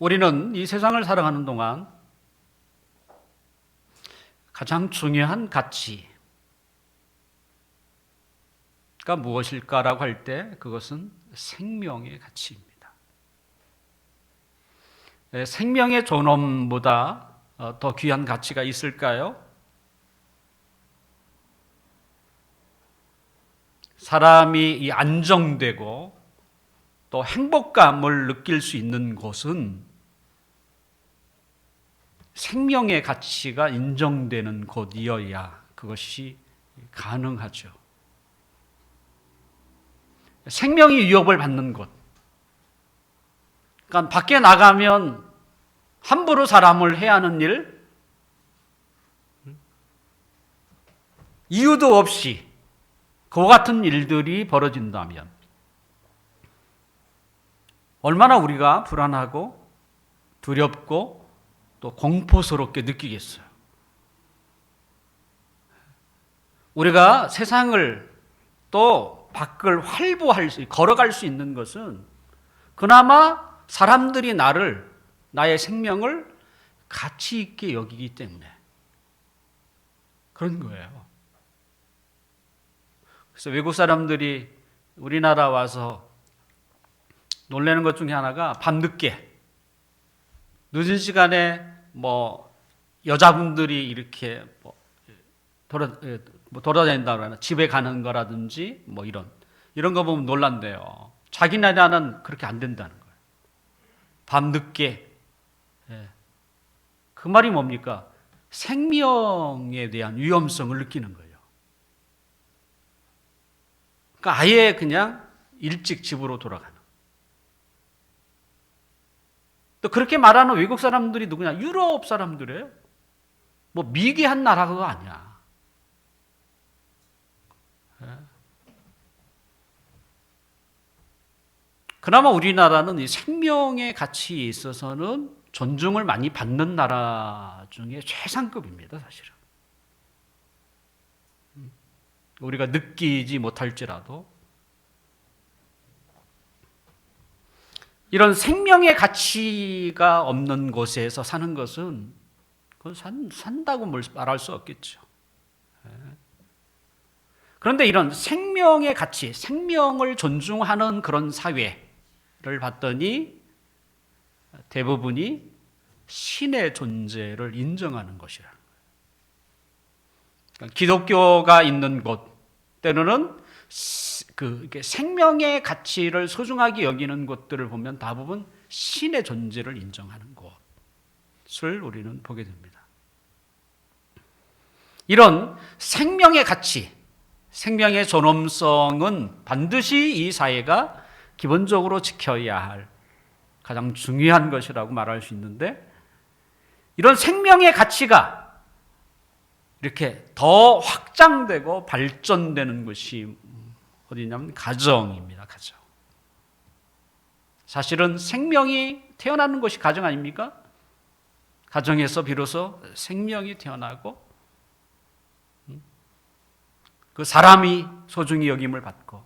우리는 이 세상을 살아가는 동안 가장 중요한 가치가 무엇일까라고 할 때 그것은 생명의 가치입니다. 생명의 존엄보다 더 귀한 가치가 있을까요? 사람이 이 안정되고 또 행복감을 느낄 수 있는 곳은 생명의 가치가 인정되는 곳이어야 그것이 가능하죠. 생명이 위협을 받는 곳. 그러니까 밖에 나가면 함부로 사람을 해하는 일, 이유도 없이 그와 같은 일들이 벌어진다면 얼마나 우리가 불안하고 두렵고 또 공포스럽게 느끼겠어요. 우리가 세상을 또 밖을 걸어갈 수 있는 것은 그나마 사람들이 나의 생명을 가치 있게 여기기 때문에 그런 거예요. 그래서 외국 사람들이 우리나라 와서 놀라는 것 중에 하나가 밤늦게 늦은 시간에 여자분들이 이렇게 돌아다닌다거나 집에 가는 거라든지 이런 거 보면 놀란대요. 자기 나라는 그렇게 안 된다는 거예요. 밤늦게. 그 말이 뭡니까? 생명에 대한 위험성을 느끼는 거예요. 그러니까 아예 그냥 일찍 집으로 돌아가는. 또 그렇게 말하는 외국 사람들이 누구냐? 유럽 사람들이에요. 미개한 나라가 아니야. 그나마 우리나라는 이 생명의 가치에 있어서는 존중을 많이 받는 나라 중에 최상급입니다, 사실은. 우리가 느끼지 못할지라도 이런 생명의 가치가 없는 곳에서 사는 것은 그건 산다고 말할 수 없겠죠. 그런데 이런 생명의 가치, 생명을 존중하는 그런 사회를 봤더니 대부분이 신의 존재를 인정하는 것이라는 거예요. 그러니까 기독교가 있는 곳, 때로는 생명의 가치를 소중하게 여기는 곳들을 보면 대부분 신의 존재를 인정하는 곳을 우리는 보게 됩니다. 이런 생명의 가치, 생명의 존엄성은 반드시 이 사회가 기본적으로 지켜야 할 가장 중요한 것이라고 말할 수 있는데, 이런 생명의 가치가 이렇게 더 확장되고 발전되는 것이 어디냐면 가정입니다. 가정. 사실은 생명이 태어나는 것이 가정 아닙니까? 가정에서 비로소 생명이 태어나고 그 사람이 소중히 여김을 받고,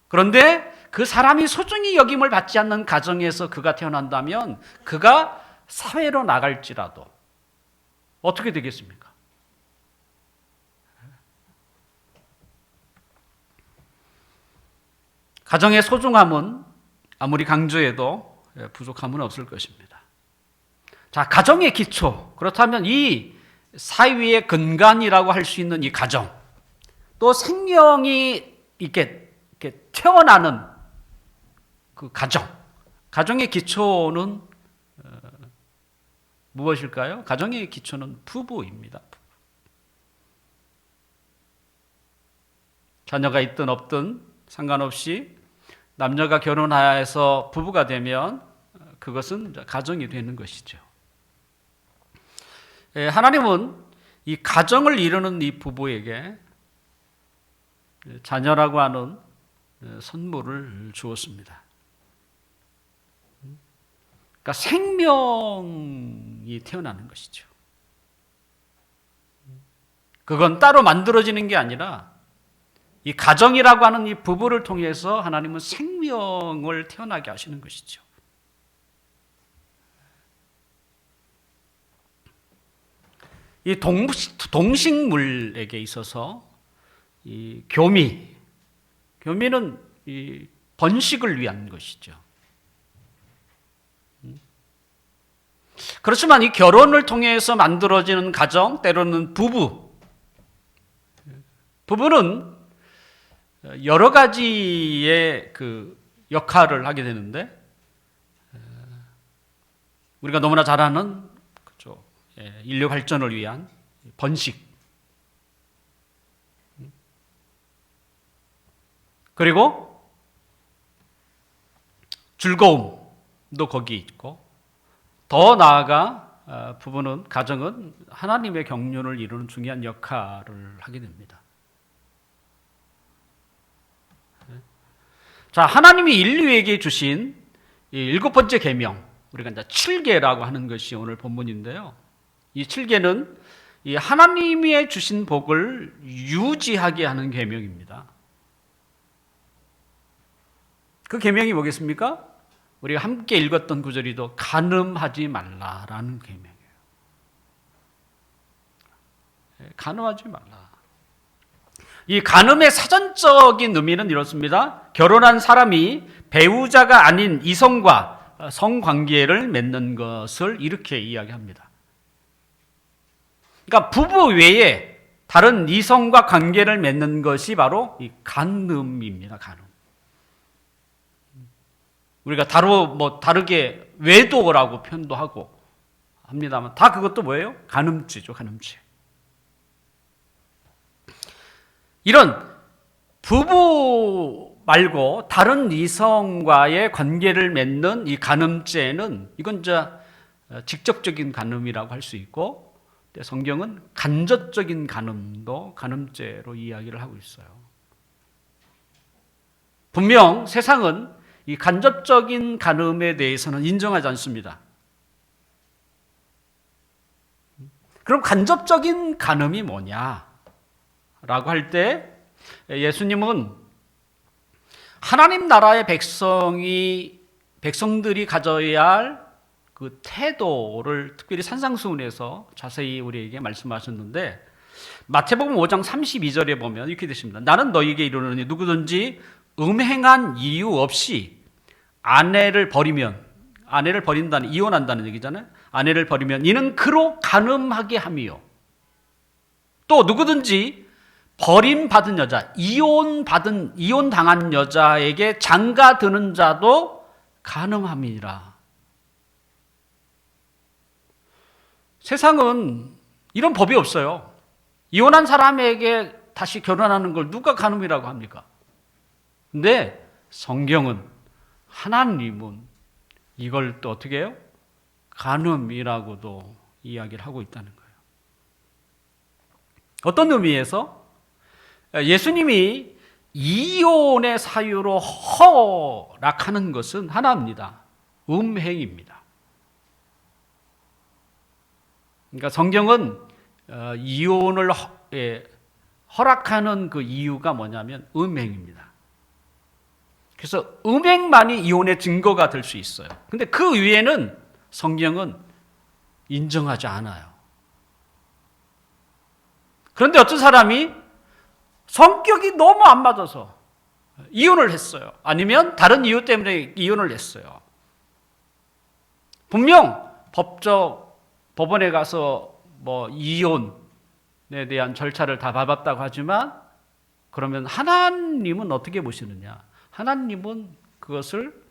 그런데 그 사람이 소중히 여김을 받지 않는 가정에서 그가 태어난다면 그가 사회로 나갈지라도 어떻게 되겠습니까? 가정의 소중함은 아무리 강조해도 부족함은 없을 것입니다. 자, 가정의 기초. 그렇다면 이 사회의 근간이라고 할 수 있는 이 가정, 또 생명이 이렇게 태어나는 그 가정의 기초는 무엇일까요? 가정의 기초는 부부입니다. 자녀가 있든 없든 상관없이 남녀가 결혼하여서 부부가 되면 그것은 가정이 되는 것이죠. 하나님은 이 가정을 이루는 이 부부에게 자녀라고 하는 선물을 주었습니다. 그러니까 생명이 태어나는 것이죠. 그건 따로 만들어지는 게 아니라 이 가정이라고 하는 이 부부를 통해서 하나님은 생명을 태어나게 하시는 것이죠. 이 동식물에게 있어서 이 교미는 이 번식을 위한 것이죠. 그렇지만 이 결혼을 통해서 만들어지는 가정, 때로는 부부는 여러 가지의 그 역할을 하게 되는데, 우리가 너무나 잘 아는 그죠, 인류 발전을 위한 번식, 그리고 즐거움도 거기 있고, 더 나아가 부부는, 가정은 하나님의 경륜을 이루는 중요한 역할을 하게 됩니다. 자, 하나님이 인류에게 주신 이 7번째 계명, 우리가 이제 7계라고 하는 것이 오늘 본문인데요. 이 7계는 이 하나님이 주신 복을 유지하게 하는 계명입니다. 그 계명이 뭐겠습니까? 우리가 함께 읽었던 구절이도 간음하지 말라라는 계명이에요. 간음하지 말라. 이 간음의 사전적인 의미는 이렇습니다. 결혼한 사람이 배우자가 아닌 이성과 성관계를 맺는 것을 이렇게 이야기합니다. 그러니까 부부 외에 다른 이성과 관계를 맺는 것이 바로 이 간음입니다. 간음. 우리가 다르게 외도라고 표현도 하고 합니다만, 다 그것도 뭐예요? 간음죄죠, 간음죄. 이런 부부 말고 다른 이성과의 관계를 맺는 이 간음죄는, 이건 이제 직접적인 간음이라고 할 수 있고, 성경은 간접적인 간음도 간음죄로 이야기를 하고 있어요. 분명 세상은 이 간접적인 간음에 대해서는 인정하지 않습니다. 그럼 간접적인 간음이 뭐냐라고 할 때, 예수님은 하나님 나라의 백성들이 가져야 할 그 태도를 특별히 산상수훈에서 자세히 우리에게 말씀하셨는데, 마태복음 5장 32절에 보면 이렇게 되십니다. 나는 너희에게 이르노니 누구든지 음행한 이유 없이 아내를 버린다는, 이혼한다는 얘기잖아요. 아내를 버리면 이는 그로 간음하게 함이요. 또 누구든지 버림받은 여자, 이혼당한 여자에게 장가드는 자도 간음함이니라. 세상은 이런 법이 없어요. 이혼한 사람에게 다시 결혼하는 걸 누가 간음이라고 합니까? 근데 성경은, 하나님은 이걸 또 어떻게 해요? 간음이라고도 이야기를 하고 있다는 거예요. 어떤 의미에서? 예수님이 이혼의 사유로 허락하는 것은 하나입니다. 음행입니다. 그러니까 성경은 이혼을 허락하는 그 이유가 뭐냐면 음행입니다. 그래서 음행만이 이혼의 증거가 될 수 있어요. 근데 그 위에는 성경은 인정하지 않아요. 그런데 어떤 사람이 성격이 너무 안 맞아서 이혼을 했어요. 아니면 다른 이유 때문에 이혼을 했어요. 분명 법원에 가서 이혼에 대한 절차를 다 밟았다고 하지만, 그러면 하나님은 어떻게 보시느냐? 하나님은 그것을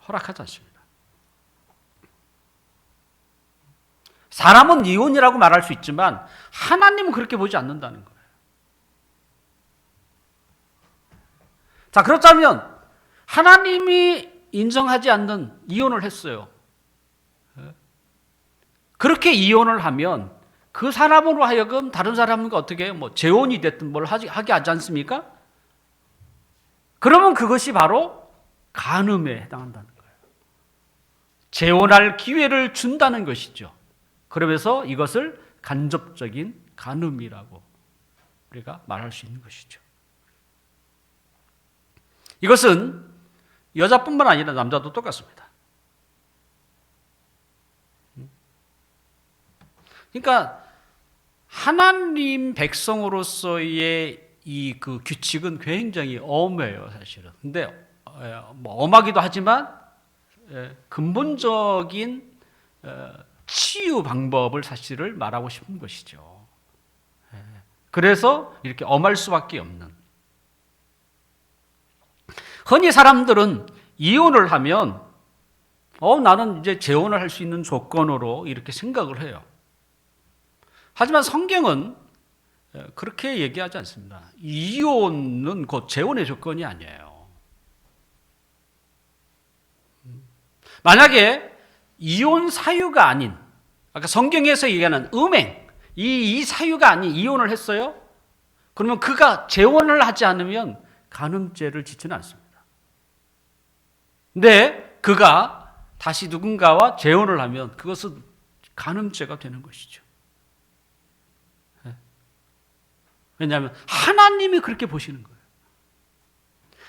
허락하지 않습니다. 사람은 이혼이라고 말할 수 있지만 하나님은 그렇게 보지 않는다는 거예요. 자, 그렇다면 하나님이 인정하지 않는 이혼을 했어요. 그렇게 이혼을 하면 그 사람으로 하여금 다른 사람과 어떻게 재혼이 됐든 뭘 하게 하지 않습니까? 그러면 그것이 바로 간음에 해당한다는 거예요. 재혼할 기회를 준다는 것이죠. 그러면서 이것을 간접적인 간음이라고 우리가 말할 수 있는 것이죠. 이것은 여자뿐만 아니라 남자도 똑같습니다. 그러니까 하나님 백성으로서의 이 그 규칙은 굉장히 엄해요, 사실은. 근데 뭐 엄하기도 하지만 근본적인 치유 방법을 사실을 말하고 싶은 것이죠. 그래서 이렇게 엄할 수밖에 없는. 흔히 사람들은 이혼을 하면 나는 이제 재혼을 할 수 있는 조건으로 이렇게 생각을 해요. 하지만 성경은 그렇게 얘기하지 않습니다. 이혼은 곧 재혼의 조건이 아니에요. 만약에 이혼 사유가 아닌, 아까 성경에서 얘기하는 음행, 이 사유가 아닌 이혼을 했어요? 그러면 그가 재혼을 하지 않으면 간음죄를 짓지는 않습니다. 근데 그가 다시 누군가와 재혼을 하면 그것은 간음죄가 되는 것이죠. 왜냐하면 하나님이 그렇게 보시는 거예요.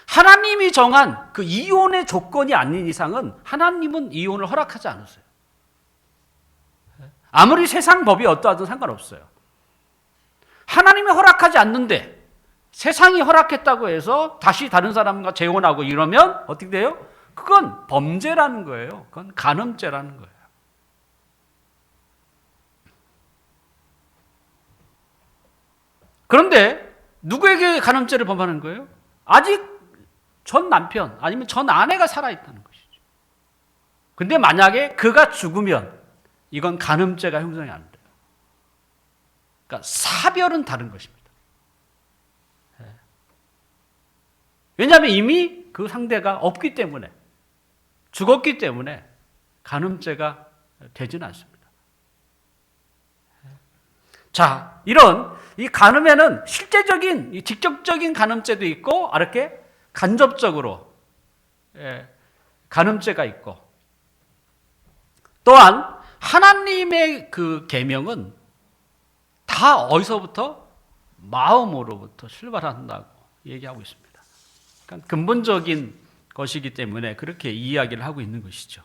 하나님이 정한 그 이혼의 조건이 아닌 이상은 하나님은 이혼을 허락하지 않으세요. 아무리 세상 법이 어떠하든 상관없어요. 하나님이 허락하지 않는데 세상이 허락했다고 해서 다시 다른 사람과 재혼하고 이러면 어떻게 돼요? 그건 범죄라는 거예요. 그건 간음죄라는 거예요. 그런데 누구에게 간음죄를 범하는 거예요? 아직 전 남편 아니면 전 아내가 살아있다는 것이죠. 근데 만약에 그가 죽으면 이건 간음죄가 형성이 안 돼요. 그러니까 사별은 다른 것입니다. 왜냐하면 이미 그 상대가 없기 때문에, 죽었기 때문에 간음죄가 되지는 않습니다. 자, 이런 이 간음에는 실제적인, 이 직접적인 간음죄도 있고, 이렇게 간접적으로 간음죄가 있고, 또한 하나님의 그 계명은 다 어디서부터? 마음으로부터 출발한다고 얘기하고 있습니다. 그러니까 근본적인 것이기 때문에 그렇게 이야기를 하고 있는 것이죠.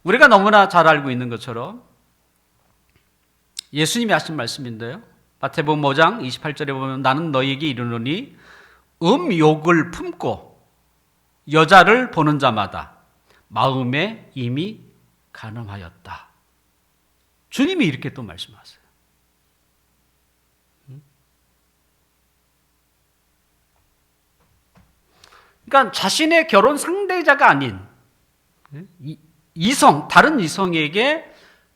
우리가 너무나 잘 알고 있는 것처럼 예수님이 하신 말씀인데요. 마태복음 5장 28절에 보면 나는 너희에게 이르노니 음욕을 품고 여자를 보는 자마다 마음에 이미 간음하였다. 주님이 이렇게 또 말씀하세요. 그러니까 자신의 결혼 상대자가 아닌 이성, 다른 이성에게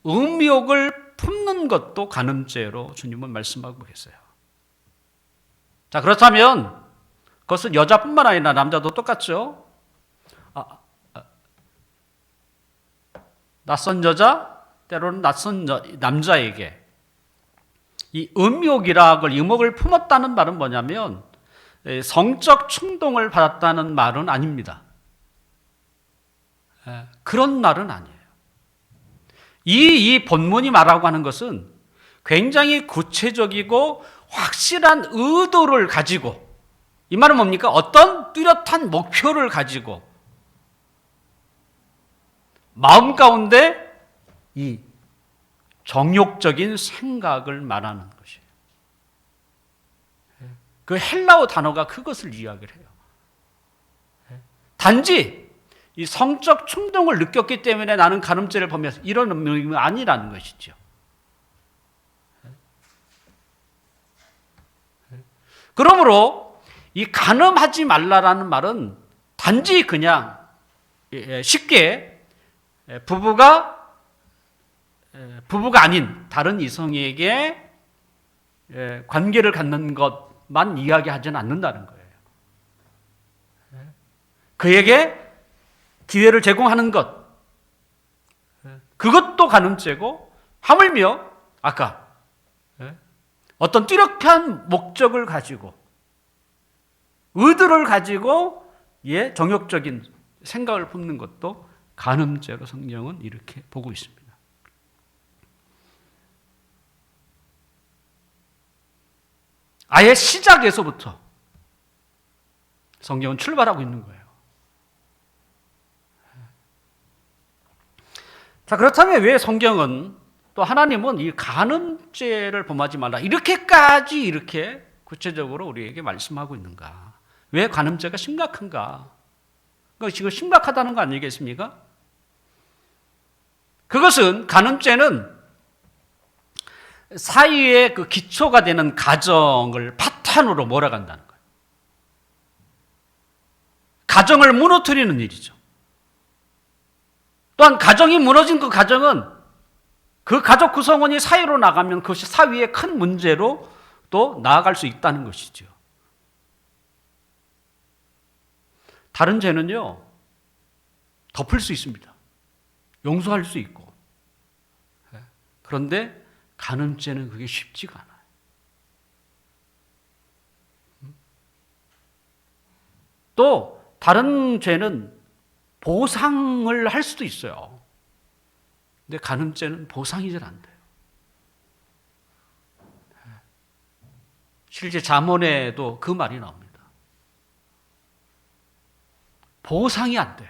음욕을 품는 것도 간음죄로 주님은 말씀하고 계세요. 자, 그렇다면 그것은 여자뿐만 아니라 남자도 똑같죠. 낯선 여자, 때로는 낯선 남자에게 이 음욕을 품었다는 말은 뭐냐면 성적 충동을 받았다는 말은 아닙니다. 그런 말은 아니에요. 이 본문이 말하고 하는 것은 굉장히 구체적이고 확실한 의도를 가지고, 이 말은 뭡니까? 어떤 뚜렷한 목표를 가지고 마음 가운데 이 정욕적인 생각을 말하는 것이에요. 그 헬라어 단어가 그것을 이야기를 해요. 단지 이 성적 충동을 느꼈기 때문에 나는 간음죄를 범했어, 이런 의미는 아니라는 것이죠. 그러므로 이 간음하지 말라라는 말은 단지 그냥 쉽게 부부가 아닌 다른 이성에게 관계를 갖는 것만 이야기하지는 않는다는 거예요. 그에게 기회를 제공하는 것, 그것도 간음죄고, 하물며 아까 어떤 뚜렷한 목적을 가지고 의도를 가지고 정욕적인 생각을 품는 것도 간음죄로 성경은 이렇게 보고 있습니다. 아예 시작에서부터 성경은 출발하고 있는 거예요. 자, 그렇다면 왜 성경은 또 또 하나님은 이 간음죄를 범하지 말라. 이렇게까지 이렇게 구체적으로 우리에게 말씀하고 있는가? 왜 간음죄가 심각한가? 지금 심각하다는 거 아니겠습니까? 그것은 간음죄는 사회의 그 기초가 되는 가정을 파탄으로 몰아간다는 거예요. 가정을 무너뜨리는 일이죠. 또한 가정이 무너진 그 가정은 그 가족 구성원이 사회로 나가면 그것이 사회의 큰 문제로 또 나아갈 수 있다는 것이죠. 다른 죄는요, 덮을 수 있습니다. 용서할 수 있고. 그런데 간음죄는 그게 쉽지가 않아요. 또 다른 죄는 보상을 할 수도 있어요. 근데 간음죄는 보상이 잘 안 돼요. 실제 잠언에도 그 말이 나옵니다. 보상이 안 돼요.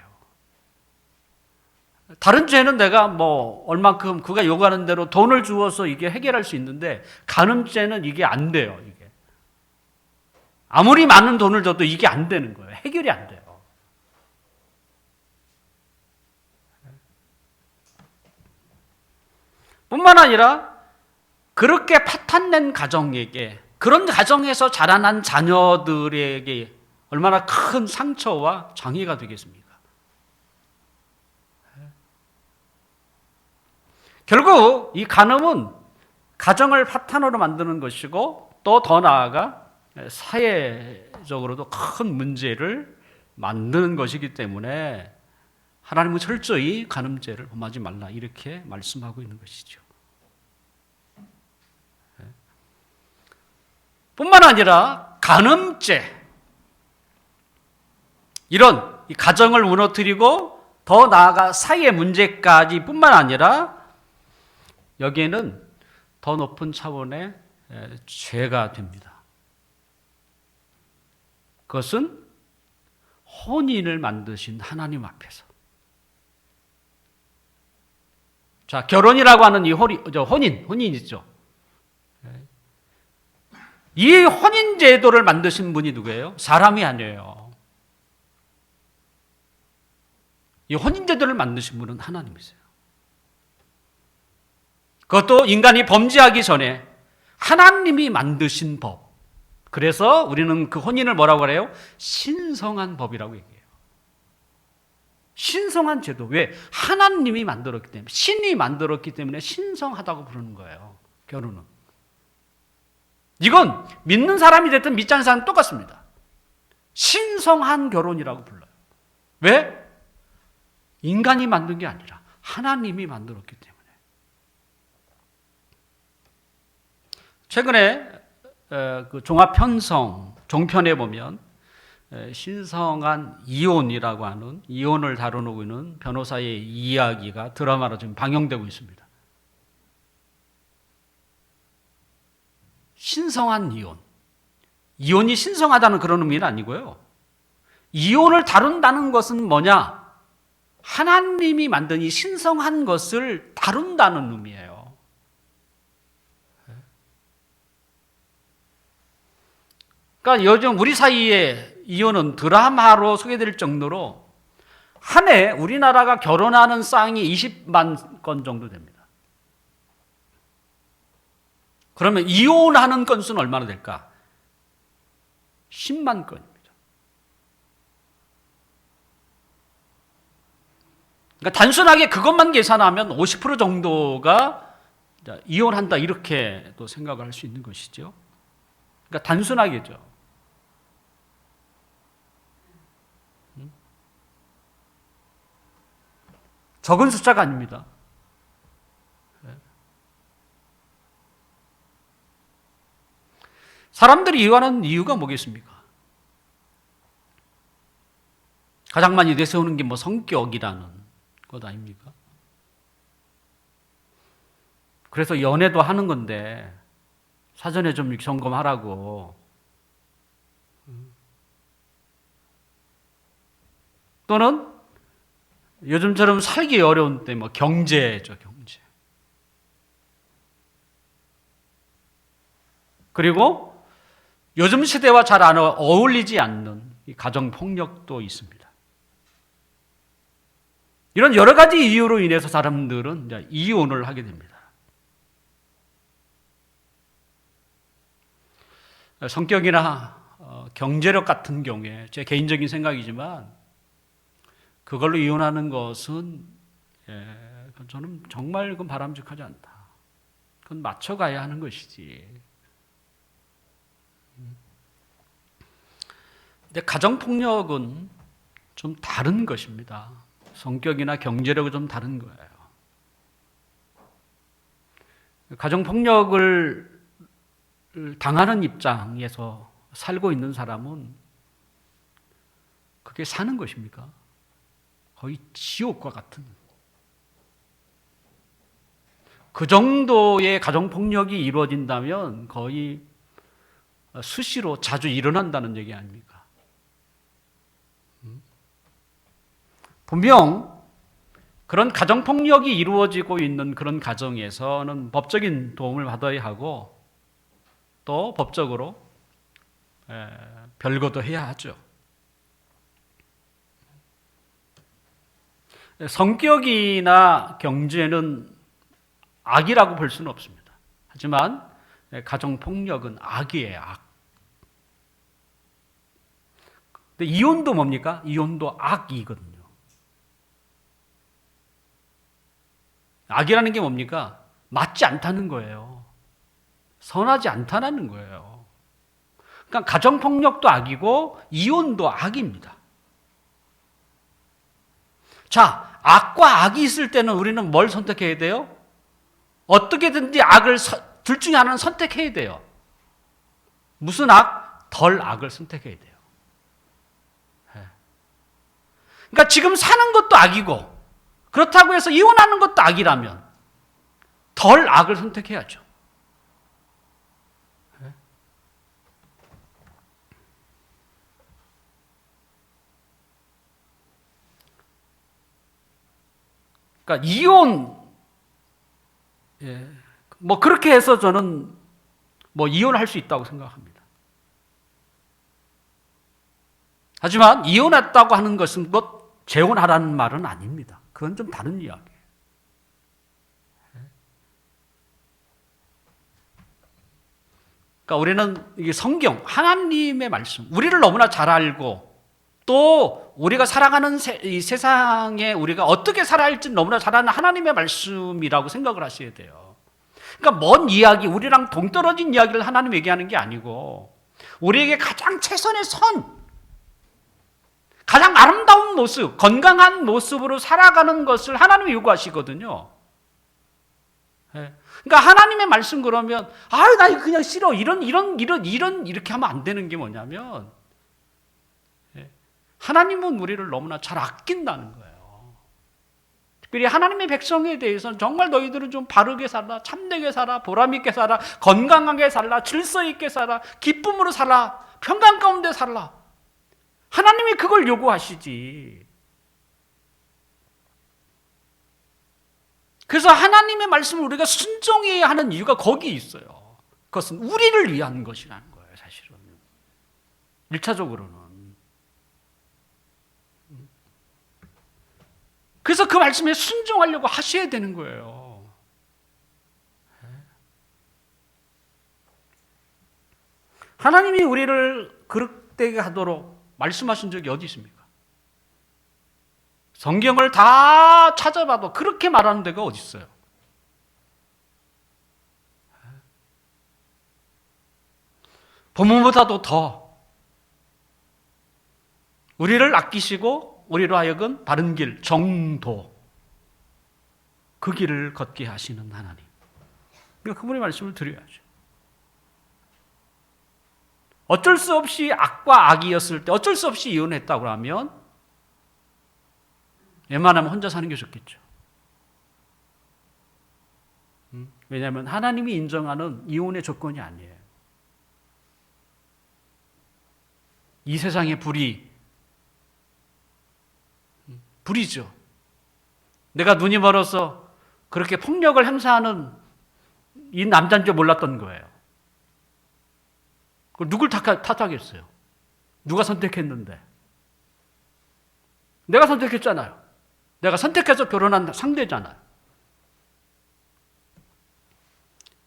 다른 죄는 내가 얼만큼 그가 요구하는 대로 돈을 주어서 이게 해결할 수 있는데 간음죄는 이게 안 돼요. 이게 아무리 많은 돈을 줘도 이게 안 되는 거예요. 해결이 안 돼요. 뿐만 아니라 그렇게 파탄낸 가정에게, 그런 가정에서 자라난 자녀들에게 얼마나 큰 상처와 장애가 되겠습니까? 결국 이 간음은 가정을 파탄으로 만드는 것이고 또 더 나아가 사회적으로도 큰 문제를 만드는 것이기 때문에 하나님은 철저히 간음죄를 범하지 말라 이렇게 말씀하고 있는 것이죠. 뿐만 아니라 간음죄, 이런 이 가정을 무너뜨리고 더 나아가 사회 문제까지 뿐만 아니라 여기에는 더 높은 차원의 죄가 됩니다. 그것은 혼인을 만드신 하나님 앞에서. 자, 결혼이라고 하는 이 혼인 있죠. 이 혼인 제도를 만드신 분이 누구예요? 사람이 아니에요. 이 혼인 제도를 만드신 분은 하나님이세요. 그것도 인간이 범죄하기 전에 하나님이 만드신 법. 그래서 우리는 그 혼인을 뭐라고 그래요? 신성한 법이라고 얘기해요. 신성한 제도. 왜? 하나님이 만들었기 때문에, 신이 만들었기 때문에 신성하다고 부르는 거예요. 결혼은. 이건 믿는 사람이 됐든 믿지 않는 사람은 똑같습니다. 신성한 결혼이라고 불러요. 왜? 인간이 만든 게 아니라 하나님이 만들었기 때문에. 최근에 그 종합편성 종편에 보면 신성한 이혼이라고 하는, 이혼을 다루고 있는 변호사의 이야기가 드라마로 지금 방영되고 있습니다. 신성한 이혼. 이혼이 신성하다는 그런 의미는 아니고요. 이혼을 다룬다는 것은 뭐냐? 하나님이 만든 이 신성한 것을 다룬다는 의미예요. 그러니까 요즘 우리 사이에 이혼은 드라마로 소개될 정도로 한 해 우리나라가 결혼하는 쌍이 20만 건 정도 됩니다. 그러면 이혼하는 건수는 얼마나 될까? 10만 건입니다. 그러니까 단순하게 그것만 계산하면 50% 정도가 이혼한다 이렇게 또 생각을 할 수 있는 것이죠. 그러니까 단순하게죠. 적은 숫자가 아닙니다. 사람들이 이혼하는 이유가 뭐겠습니까? 가장 많이 내세우는 게 성격이라는 것 아닙니까? 그래서 연애도 하는 건데 사전에 좀 점검하라고. 또는 요즘처럼 살기 어려운 때 경제죠, 경제. 그리고 요즘 시대와 잘 어울리지 않는 이 가정폭력도 있습니다. 이런 여러 가지 이유로 인해서 사람들은 이제 이혼을 하게 됩니다. 성격이나 경제력 같은 경우에 제 개인적인 생각이지만 그걸로 이혼하는 것은 저는 정말 그건 바람직하지 않다. 그건 맞춰가야 하는 것이지. 근데 가정폭력은 좀 다른 것입니다. 성격이나 경제력은 좀 다른 거예요. 가정폭력을 당하는 입장에서 살고 있는 사람은 그게 사는 것입니까? 거의 지옥과 같은. 그 정도의 가정폭력이 이루어진다면 거의 수시로 자주 일어난다는 얘기 아닙니까? 분명 그런 가정폭력이 이루어지고 있는 그런 가정에서는 법적인 도움을 받아야 하고 또 법적으로 별거도 해야 하죠. 성격이나 경제는 악이라고 볼 수는 없습니다. 하지만 가정폭력은 악이에요, 악. 근데 이혼도 뭡니까? 이혼도 악이거든요. 악이라는 게 뭡니까? 맞지 않다는 거예요. 선하지 않다는 거예요. 그러니까 가정폭력도 악이고 이혼도 악입니다. 자, 악과 악이 있을 때는 우리는 뭘 선택해야 돼요? 어떻게든지 악을 둘 중에 하나는 선택해야 돼요. 무슨 악? 덜 악을 선택해야 돼요. 그러니까 지금 사는 것도 악이고 그렇다고 해서 이혼하는 것도 악이라면 덜 악을 선택해야죠. 그러니까 이혼, 뭐 그렇게 해서 저는 뭐 이혼할 수 있다고 생각합니다. 하지만 이혼했다고 하는 것은 재혼하라는 말은 아닙니다. 그건 좀 다른 이야기예요. 그러니까 우리는 이 성경, 하나님의 말씀, 우리를 너무나 잘 알고 또 우리가 살아가는 이 세상에 우리가 어떻게 살아야 할지 너무나 잘 아는 하나님의 말씀이라고 생각을 하셔야 돼요. 그러니까 먼 이야기, 우리랑 동떨어진 이야기를 하나님 얘기하는 게 아니고 우리에게 가장 최선의 선, 가장 아름다운 모습, 건강한 모습으로 살아가는 것을 하나님이 요구하시거든요. 그러니까 하나님의 말씀 그러면 나 이거 그냥 싫어. 이런 이렇게 하면 안 되는 게 뭐냐면 하나님은 우리를 너무나 잘 아낀다는 거예요. 특별히 하나님의 백성에 대해서는 정말 너희들은 좀 바르게 살아, 참되게 살아, 보람 있게 살아, 건강하게 살아, 질서 있게 살아, 기쁨으로 살아, 평강 가운데 살아. 하나님이 그걸 요구하시지. 그래서 하나님의 말씀을 우리가 순종해야 하는 이유가 거기 있어요. 그것은 우리를 위한 것이라는 거예요, 사실은. 1차적으로는. 그래서 그 말씀에 순종하려고 하셔야 되는 거예요. 하나님이 우리를 그릇되게 하도록 말씀하신 적이 어디 있습니까? 성경을 다 찾아봐도 그렇게 말하는 데가 어디 있어요? 본문보다도 더 우리를 아끼시고 우리로 하여금 바른 길, 정도, 그 길을 걷게 하시는 하나님. 그러니까 그분의 말씀을 드려야죠. 어쩔 수 없이 악과 악이었을 때 어쩔 수 없이 이혼했다고 하면 웬만하면 혼자 사는 게 좋겠죠. 왜냐하면 하나님이 인정하는 이혼의 조건이 아니에요. 이 세상의 불이죠. 내가 눈이 멀어서 그렇게 폭력을 행사하는 이 남자인 줄 몰랐던 거예요. 누굴 탓하겠어요? 누가 선택했는데? 내가 선택했잖아요. 내가 선택해서 결혼한 상대잖아요.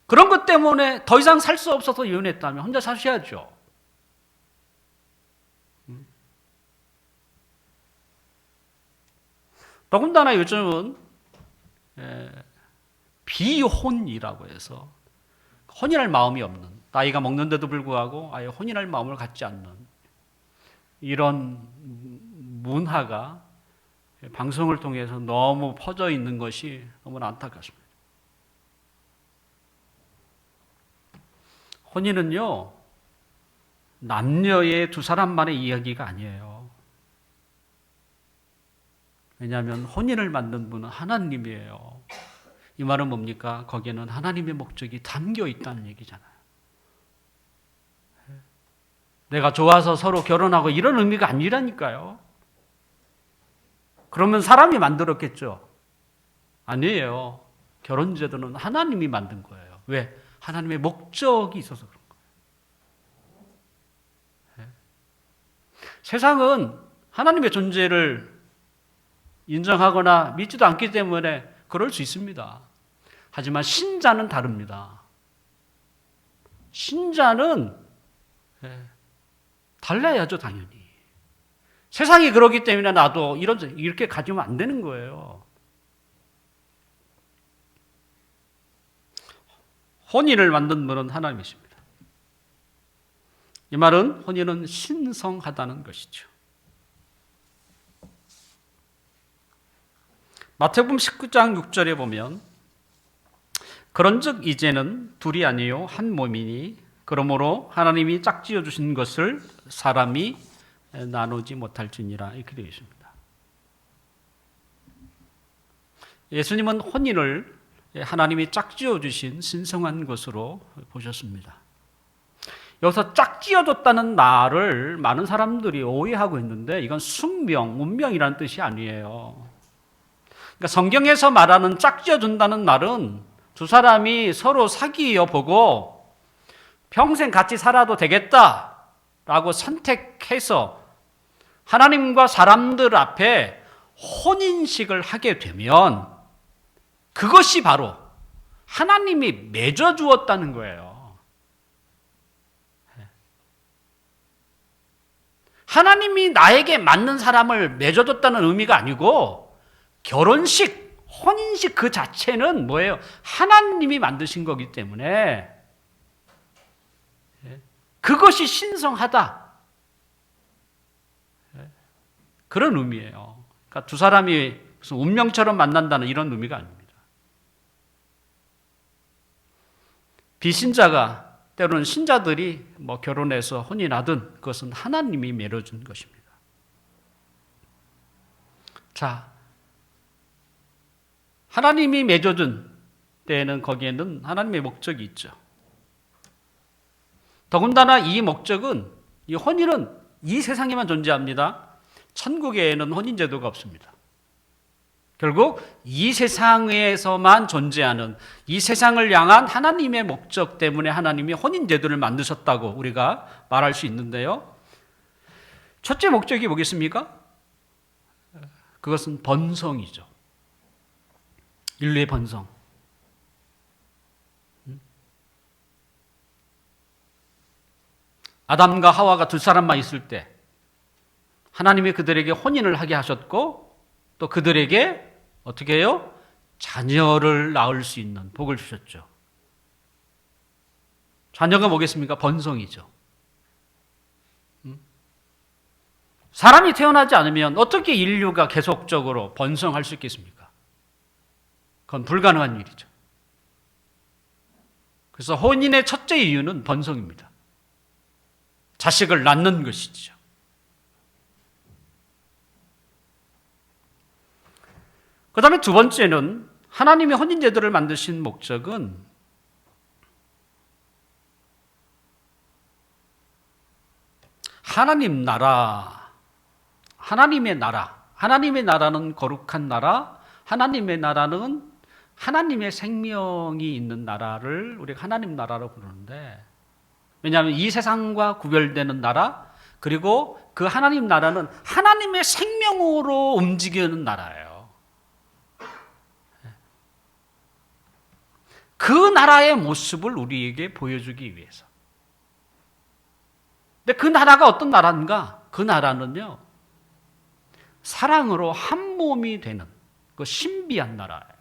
그런 것 때문에 더 이상 살 수 없어서 이혼했다면 혼자 사셔야죠. 더군다나 요즘은 비혼이라고 해서 혼인할 마음이 없는, 나이가 먹는데도 불구하고 아예 혼인할 마음을 갖지 않는 이런 문화가 방송을 통해서 너무 퍼져 있는 것이 너무나 안타깝습니다. 혼인은요, 남녀의 두 사람만의 이야기가 아니에요. 왜냐하면 혼인을 만든 분은 하나님이에요. 이 말은 뭡니까? 거기에는 하나님의 목적이 담겨 있다는 얘기잖아요. 내가 좋아서 서로 결혼하고 이런 의미가 아니라니까요. 그러면 사람이 만들었겠죠? 아니에요. 결혼제도는 하나님이 만든 거예요. 왜? 하나님의 목적이 있어서 그런 거예요. 세상은 하나님의 존재를 인정하거나 믿지도 않기 때문에 그럴 수 있습니다. 하지만 신자는 다릅니다. 신자는 달라야죠, 당연히. 세상이 그러기 때문에 나도 이렇게 가지면 안 되는 거예요. 혼인을 만든 분은 하나님이십니다. 이 말은 혼인은 신성하다는 것이죠. 마태복음 19장 6절에 보면 그런즉 이제는 둘이 아니요 한 몸이니 그러므로 하나님이 짝지어 주신 것을 사람이 나누지 못할지니라 이렇게 되어 있습니다. 예수님은 혼인을 하나님이 짝지어 주신 신성한 것으로 보셨습니다. 여기서 짝지어줬다는 말을 많은 사람들이 오해하고 있는데 이건 숙명, 운명이라는 뜻이 아니에요. 그러니까 성경에서 말하는 짝지어준다는 말은 두 사람이 서로 사귀어 보고 평생 같이 살아도 되겠다라고 선택해서 하나님과 사람들 앞에 혼인식을 하게 되면 그것이 바로 하나님이 맺어주었다는 거예요. 하나님이 나에게 맞는 사람을 맺어줬다는 의미가 아니고 결혼식, 혼인식 그 자체는 뭐예요? 하나님이 만드신 거기 때문에 그것이 신성하다. 그런 의미예요. 그러니까 두 사람이 무슨 운명처럼 만난다는 이런 의미가 아닙니다. 비신자가 때로는 신자들이 결혼해서 혼인하든 그것은 하나님이 맺어준 것입니다. 자, 하나님이 맺어준 때에는 거기에는 하나님의 목적이 있죠. 더군다나 이 목적은, 이 혼인은 이 세상에만 존재합니다. 천국에는 혼인 제도가 없습니다. 결국 이 세상에서만 존재하는 이 세상을 향한 하나님의 목적 때문에 하나님이 혼인 제도를 만드셨다고 우리가 말할 수 있는데요. 첫째 목적이 뭐겠습니까? 그것은 번성이죠. 인류의 번성. 아담과 하와가 두 사람만 있을 때 하나님이 그들에게 혼인을 하게 하셨고 또 그들에게 어떻게 해요? 자녀를 낳을 수 있는 복을 주셨죠. 자녀가 뭐겠습니까? 번성이죠. 사람이 태어나지 않으면 어떻게 인류가 계속적으로 번성할 수 있겠습니까? 그건 불가능한 일이죠. 그래서 혼인의 첫째 이유는 번성입니다. 자식을 낳는 것이죠. 그 다음에 두 번째는 하나님이 혼인 제도를 만드신 목적은 하나님 나라, 하나님의 나라, 하나님의 나라는 거룩한 나라, 하나님의 나라는 하나님의 생명이 있는 나라를 우리가 하나님 나라로 부르는데 왜냐하면 이 세상과 구별되는 나라, 그리고 그 하나님 나라는 하나님의 생명으로 움직이는 나라예요. 그 나라의 모습을 우리에게 보여주기 위해서. 근데 그 나라가 어떤 나라인가? 그 나라는요, 사랑으로 한 몸이 되는 그 신비한 나라예요.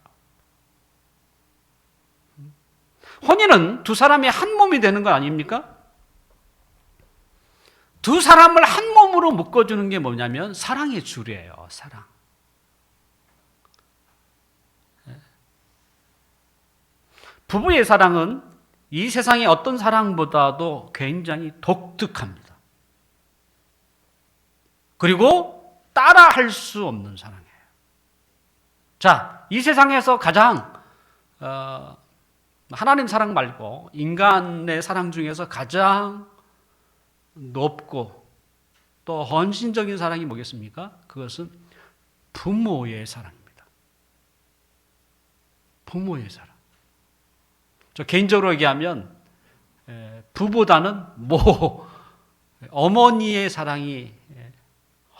혼인은 두 사람이 한 몸이 되는 거 아닙니까? 두 사람을 한 몸으로 묶어주는 게 뭐냐면 사랑의 줄이에요. 사랑. 부부의 사랑은 이 세상의 어떤 사랑보다도 굉장히 독특합니다. 그리고 따라할 수 없는 사랑이에요. 자, 이 세상에서 가장 하나님 사랑 말고 인간의 사랑 중에서 가장 높고 또 헌신적인 사랑이 뭐겠습니까? 그것은 부모의 사랑입니다. 부모의 사랑. 저 개인적으로 얘기하면 부보다는 어머니의 사랑이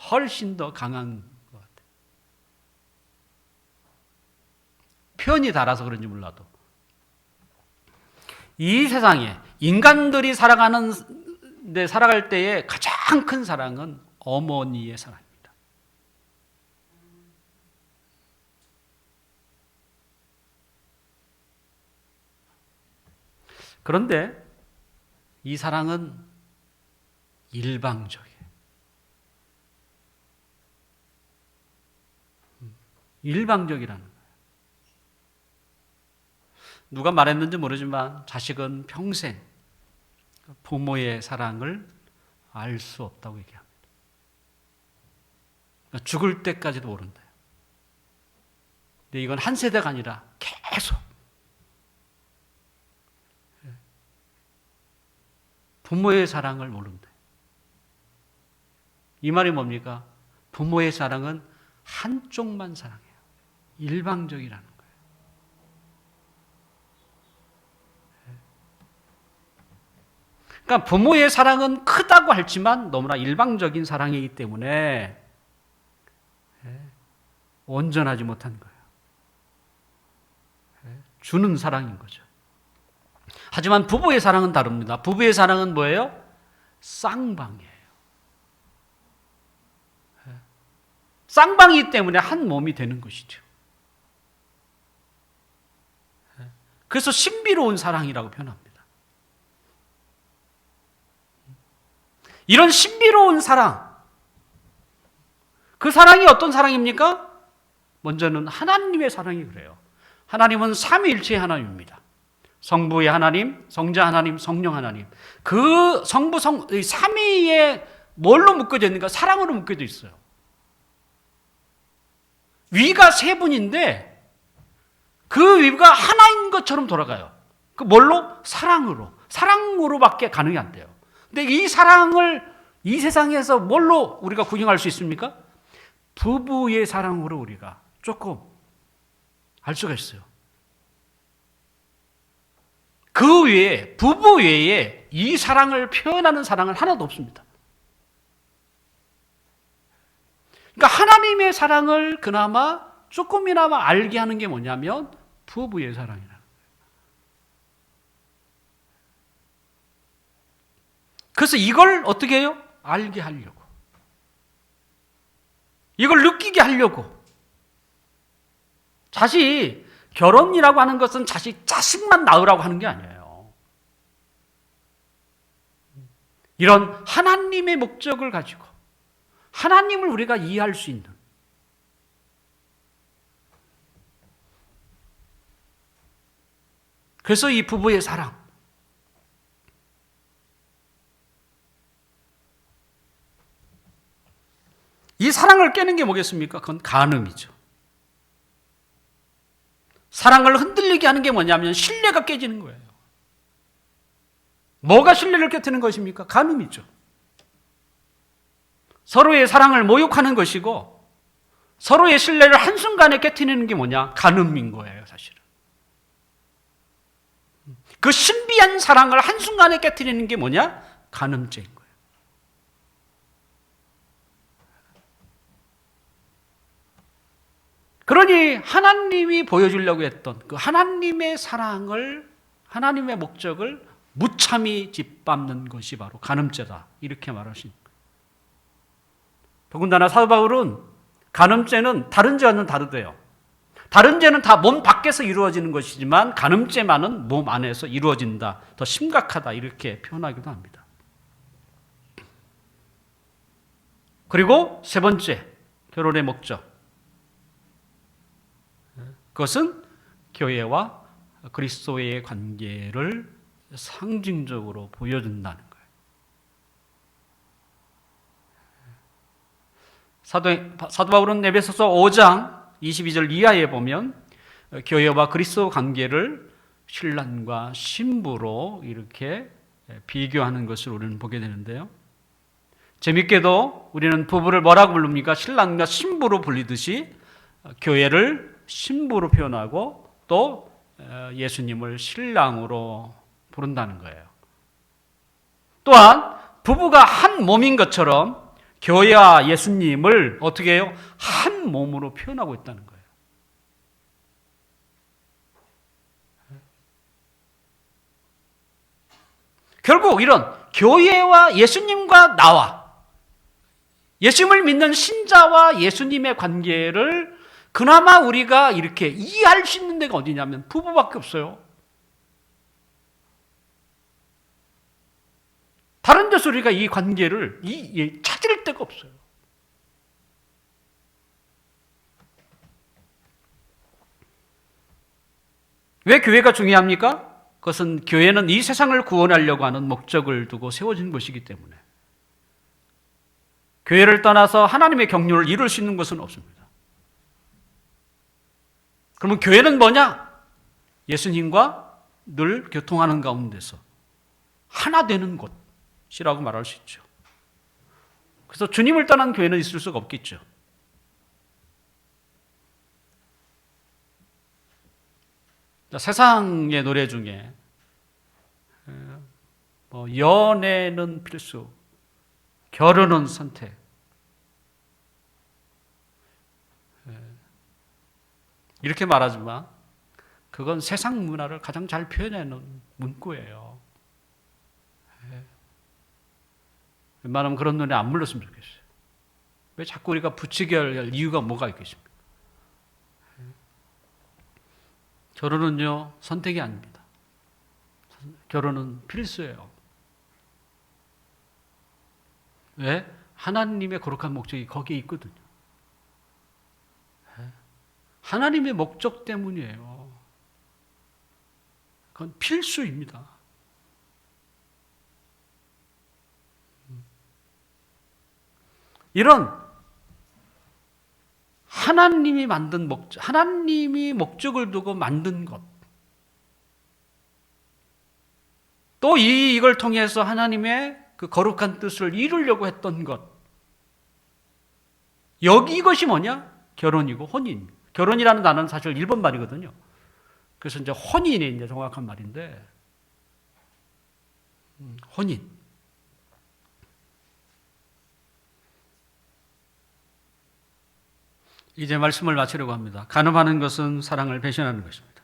훨씬 더 강한 것 같아요. 표현이 달아서 그런지 몰라도 이 세상에 인간들이 살아갈 때의 가장 큰 사랑은 어머니의 사랑입니다. 그런데 이 사랑은 일방적이에요. 일방적이라는 거예요. 누가 말했는지 모르지만 자식은 평생 부모의 사랑을 알 수 없다고 얘기합니다. 그러니까 죽을 때까지도 모른다. 근데 이건 한 세대가 아니라 계속 부모의 사랑을 모른다. 이 말이 뭡니까? 부모의 사랑은 한쪽만 사랑해요. 일방적이라는 거예요. 그러니까 부모의 사랑은 크다고 할지만 너무나 일방적인 사랑이기 때문에 온전하지 못한 거예요. 주는 사랑인 거죠. 하지만 부부의 사랑은 다릅니다. 부부의 사랑은 뭐예요? 쌍방이에요. 쌍방이기 때문에 한 몸이 되는 것이죠. 그래서 신비로운 사랑이라고 표현합니다. 이런 신비로운 사랑, 그 사랑이 어떤 사랑입니까? 먼저는 하나님의 사랑이 그래요. 하나님은 삼위일체의 하나님입니다. 성부의 하나님, 성자 하나님, 성령 하나님. 그 성부, 삼위에 뭘로 묶여져 있는가? 사랑으로 묶여져 있어요. 위가 세 분인데 그 위가 하나인 것처럼 돌아가요. 그 뭘로? 사랑으로. 사랑으로밖에 가능이 안 돼요. 근데 이 사랑을 이 세상에서 뭘로 우리가 구경할 수 있습니까? 부부의 사랑으로 우리가 조금 알 수가 있어요. 그 외에, 부부 외에 이 사랑을 표현하는 사랑은 하나도 없습니다. 그러니까 하나님의 사랑을 그나마 조금이나마 알게 하는 게 뭐냐면 부부의 사랑이라는 거예요. 그래서 이걸 어떻게 해요? 알게 하려고. 이걸 느끼게 하려고. 결혼이라고 하는 것은 자식만 낳으라고 하는 게 아니에요. 이런 하나님의 목적을 가지고 하나님을 우리가 이해할 수 있는 그래서 이 부부의 사랑 이 사랑을 깨는 게 뭐겠습니까? 그건 간음이죠. 사랑을 흔들리게 하는 게 뭐냐면 신뢰가 깨지는 거예요. 뭐가 신뢰를 깨트는 것입니까? 간음이죠. 서로의 사랑을 모욕하는 것이고 서로의 신뢰를 한순간에 깨트리는 게 뭐냐? 간음인 거예요, 사실은. 그 신비한 사랑을 한순간에 깨트리는 게 뭐냐? 간음죄인 거예요. 그러니 하나님이 보여주려고 했던 그 하나님의 사랑을, 하나님의 목적을 무참히 짓밟는 것이 바로 간음죄다, 이렇게 말하신 거예요. 더군다나 사도 바울은 간음죄는 다른 죄와는 다르대요. 다른 죄는 다 몸 밖에서 이루어지는 것이지만 간음죄만은 몸 안에서 이루어진다, 더 심각하다, 이렇게 표현하기도 합니다. 그리고 세 번째, 결혼의 목적. 그것은 교회와 그리스도의 관계를 상징적으로 보여준다는 거예요. 사도 바울은 에베소서 5장 22절 이하에 보면 교회와 그리스도 관계를 신랑과 신부로 이렇게 비교하는 것을 우리는 보게 되는데요. 재밌게도 우리는 부부를 뭐라고 부릅니까? 신랑과 신부로 불리듯이 교회를 신부로 표현하고 또 예수님을 신랑으로 부른다는 거예요. 또한 부부가 한 몸인 것처럼 교회와 예수님을 어떻게 해요? 한 몸으로 표현하고 있다는 거예요. 결국 이런 교회와 예수님과 나와, 예수님을 믿는 신자와 예수님의 관계를 그나마 우리가 이렇게 이해할 수 있는 데가 어디냐면 부부밖에 없어요. 다른 데서 우리가 이 관계를 찾을 데가 없어요. 왜 교회가 중요합니까? 그것은 교회는 이 세상을 구원하려고 하는 목적을 두고 세워진 것이기 때문에 교회를 떠나서 하나님의 경륜을 이룰 수 있는 것은 없습니다. 그러면 교회는 뭐냐? 예수님과 늘 교통하는 가운데서 하나 되는 곳이라고 말할 수 있죠. 그래서 주님을 떠난 교회는 있을 수가 없겠죠. 세상의 노래 중에 연애는 필수, 결혼은 선택, 이렇게 말하지만 그건 세상 문화를 가장 잘 표현하는 문구예요. 웬만하면 그런 노래 안 불렀으면 좋겠어요. 왜 자꾸 우리가 붙이게 할 이유가 뭐가 있겠습니까? 결혼은요, 선택이 아닙니다. 결혼은 필수예요. 왜? 하나님의 거룩한 목적이 거기에 있거든요. 하나님의 목적 때문이에요. 그건 필수입니다. 이런 하나님이 만든 목적, 하나님이 목적을 두고 만든 것, 또 이걸 통해서 하나님의 그 거룩한 뜻을 이루려고 했던 것, 이것이 뭐냐? 결혼이고 혼인. 결혼이라는 단어는 사실 일본 말이거든요. 그래서 이제 혼인이 이제 정확한 말인데, 혼인. 이제 말씀을 마치려고 합니다. 간음하는 것은 사랑을 배신하는 것입니다.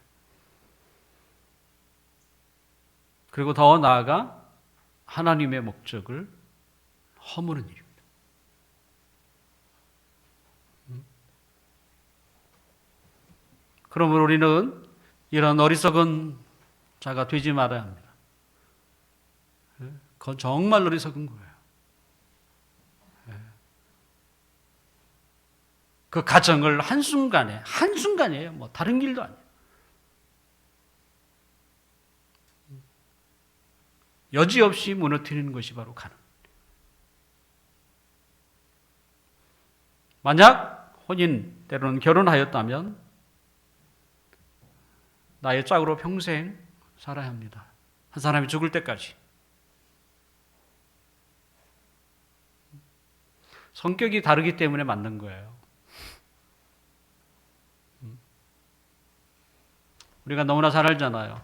그리고 더 나아가 하나님의 목적을 허무는 일입니다. 그러므로 우리는 이런 어리석은 자가 되지 말아야 합니다. 그건 정말 어리석은 거예요. 그 가정을 한순간이에요. 뭐 다른 길도 아니에요. 여지없이 무너뜨리는 것이 바로 간음. 만약 혼인, 때로는 결혼하였다면 나의 짝으로 평생 살아야 합니다. 한 사람이 죽을 때까지. 성격이 다르기 때문에 맞는 거예요. 우리가 너무나 잘 알잖아요.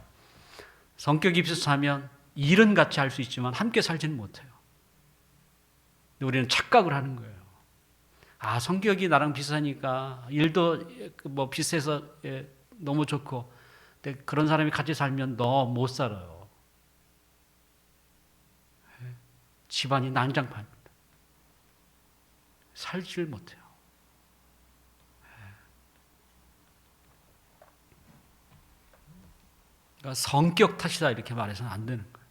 성격이 비슷하면 일은 같이 할 수 있지만 함께 살지는 못해요. 우리는 착각을 하는 거예요. 아, 성격이 나랑 비슷하니까 일도 뭐 비슷해서 너무 좋고, 근데 그런 사람이 같이 살면 너 못 살아요. 집안이 난장판입니다. 살지를 못해요. 그러니까 성격 탓이다 이렇게 말해서는 안 되는 거예요.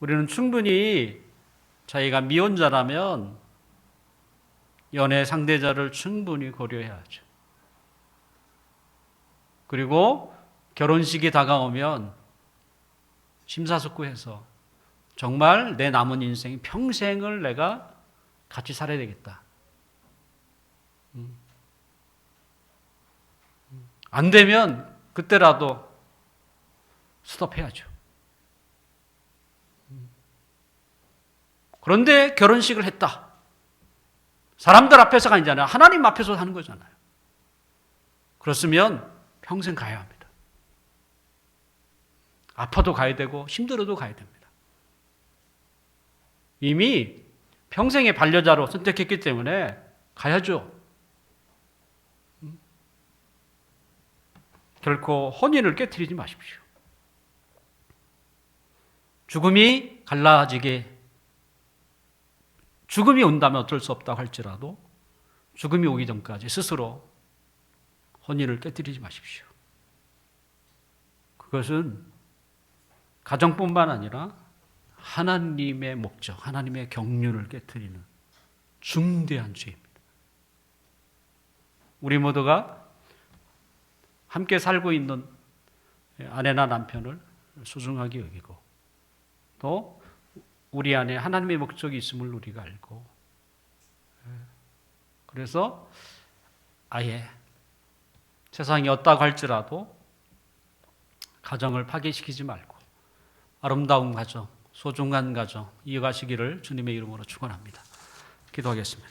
우리는 충분히 자기가 미혼자라면 연애 상대자를 충분히 고려해야죠. 그리고 결혼식이 다가오면 심사숙고해서 정말 내 남은 인생 평생을 내가 같이 살아야 되겠다. 안 되면 그때라도 스톱해야죠. 그런데 결혼식을 했다. 사람들 앞에서가 아니잖아요. 하나님 앞에서 하는 거잖아요. 그렇으면 평생 가야 합니다. 아파도 가야 되고 힘들어도 가야 됩니다. 이미 평생의 반려자로 선택했기 때문에 가야죠. 결코 혼인을 깨트리지 마십시오. 죽음이 온다면 어쩔 수 없다고 할지라도 죽음이 오기 전까지 스스로 혼인을 깨트리지 마십시오. 그것은 가정뿐만 아니라 하나님의 목적, 하나님의 경륜을 깨트리는 중대한 죄입니다. 우리 모두가 함께 살고 있는 아내나 남편을 소중하게 여기고 또 우리 안에 하나님의 목적이 있음을 우리가 알고 그래서 아예 세상이 어떠하고 할지라도 가정을 파괴시키지 말고 아름다운 가정, 소중한 가정 이어가시기를 주님의 이름으로 축원합니다. 기도하겠습니다.